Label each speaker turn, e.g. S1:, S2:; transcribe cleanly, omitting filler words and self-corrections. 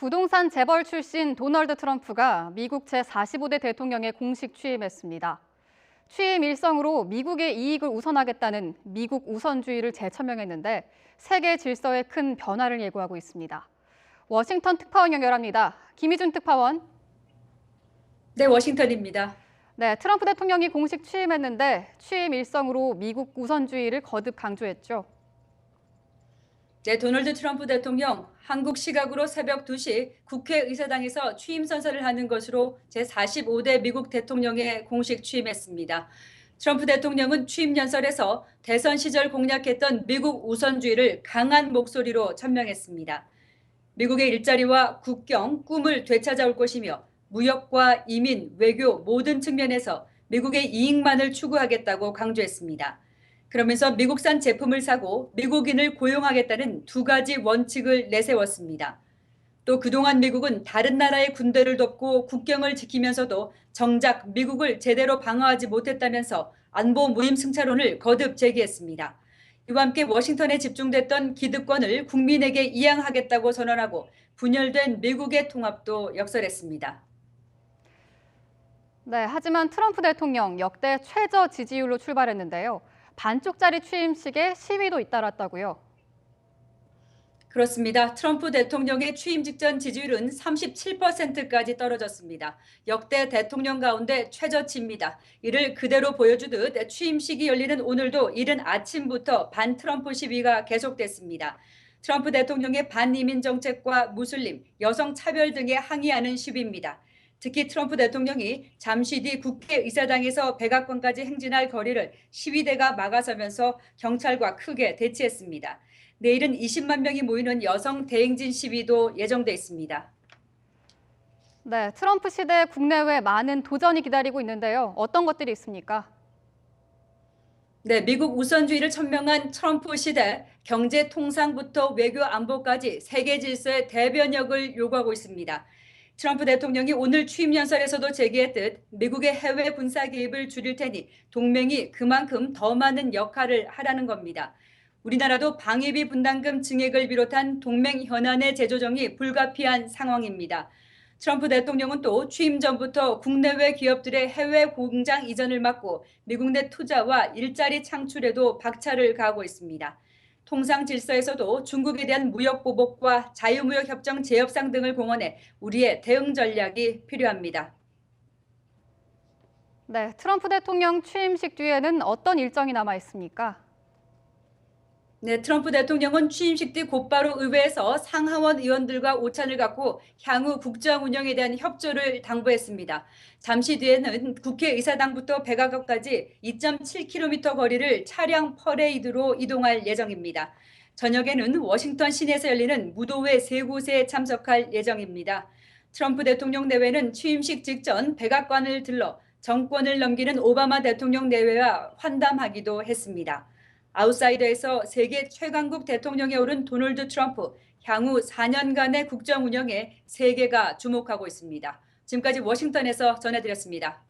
S1: 부동산 재벌 출신 도널드 트럼프가 미국 제45대 대통령에 공식 취임했습니다. 취임 일성으로 미국의 이익을 우선하겠다는 미국 우선주의를 재천명했는데 세계 질서에 큰 변화를 예고하고 있습니다. 워싱턴 특파원 연결합니다. 김희준 특파원.
S2: 네, 워싱턴입니다.
S1: 네, 트럼프 대통령이 공식 취임했는데 취임 일성으로 미국 우선주의를 거듭 강조했죠.
S2: 네, 도널드 트럼프 대통령 한국 시각으로 새벽 2시 국회의사당에서 취임 선서를 하는 것으로 제45대 미국 대통령에 공식 취임했습니다. 트럼프 대통령은 취임 연설에서 대선 시절 공약했던 미국 우선주의를 강한 목소리로 천명했습니다. 미국의 일자리와 국경, 꿈을 되찾아올 것이며 무역과 이민, 외교 모든 측면에서 미국의 이익만을 추구하겠다고 강조했습니다. 그러면서 미국산 제품을 사고 미국인을 고용하겠다는 두 가지 원칙을 내세웠습니다. 또 그동안 미국은 다른 나라의 군대를 돕고 국경을 지키면서도 정작 미국을 제대로 방어하지 못했다면서 안보 무임승차론을 거듭 제기했습니다. 이와 함께 워싱턴에 집중됐던 기득권을 국민에게 이양하겠다고 선언하고 분열된 미국의 통합도 역설했습니다.
S1: 네, 하지만 트럼프 대통령 역대 최저 지지율로 출발했는데요. 반쪽짜리 취임식에 시위도 잇따랐다고요.
S2: 그렇습니다. 트럼프 대통령의 취임 직전 지지율은 37%까지 떨어졌습니다. 역대 대통령 가운데 최저치입니다. 이를 그대로 보여주듯 취임식이 열리는 오늘도 이른 아침부터 반트럼프 시위가 계속됐습니다. 트럼프 대통령의 반이민 정책과 무슬림, 여성 차별 등에 항의하는 시위입니다. 특히 트럼프 대통령이 잠시 뒤 국회의사당에서 백악관까지 행진할 거리를 시위대가 막아서면서 경찰과 크게 대치했습니다. 내일은 20만 명이 모이는 여성 대행진 시위도 예정돼 있습니다.
S1: 네, 트럼프 시대 국내외 많은 도전이 기다리고 있는데요. 어떤 것들이 있습니까?
S2: 네, 미국 우선주의를 천명한 트럼프 시대 경제 통상부터 외교 안보까지 세계 질서의 대변혁을 요구하고 있습니다. 트럼프 대통령이 오늘 취임 연설에서도 제기했듯 미국의 해외 군사 개입을 줄일 테니 동맹이 그만큼 더 많은 역할을 하라는 겁니다. 우리나라도 방위비 분담금 증액을 비롯한 동맹 현안의 재조정이 불가피한 상황입니다. 트럼프 대통령은 또 취임 전부터 국내외 기업들의 해외 공장 이전을 막고 미국 내 투자와 일자리 창출에도 박차를 가하고 있습니다. 통상 질서에서도 중국에 대한 무역 보복과 자유무역 협정 재협상 등을 공언해 우리의 대응 전략이 필요합니다.
S1: 네, 트럼프 대통령 취임식 뒤에는 어떤 일정이 남아 있습니까?
S2: 네, 트럼프 대통령은 취임식 뒤 곧바로 의회에서 상하원 의원들과 오찬을 갖고 향후 국정 운영에 대한 협조를 당부했습니다. 잠시 뒤에는 국회의사당부터 백악관까지 2.7km 거리를 차량 퍼레이드로 이동할 예정입니다. 저녁에는 워싱턴 시내에서 열리는 무도회 세 곳에 참석할 예정입니다. 트럼프 대통령 내외는 취임식 직전 백악관을 들러 정권을 넘기는 오바마 대통령 내외와 환담하기도 했습니다. 아웃사이더에서 세계 최강국 대통령에 오른 도널드 트럼프, 향후 4년간의 국정 운영에 세계가 주목하고 있습니다. 지금까지 워싱턴에서 전해드렸습니다.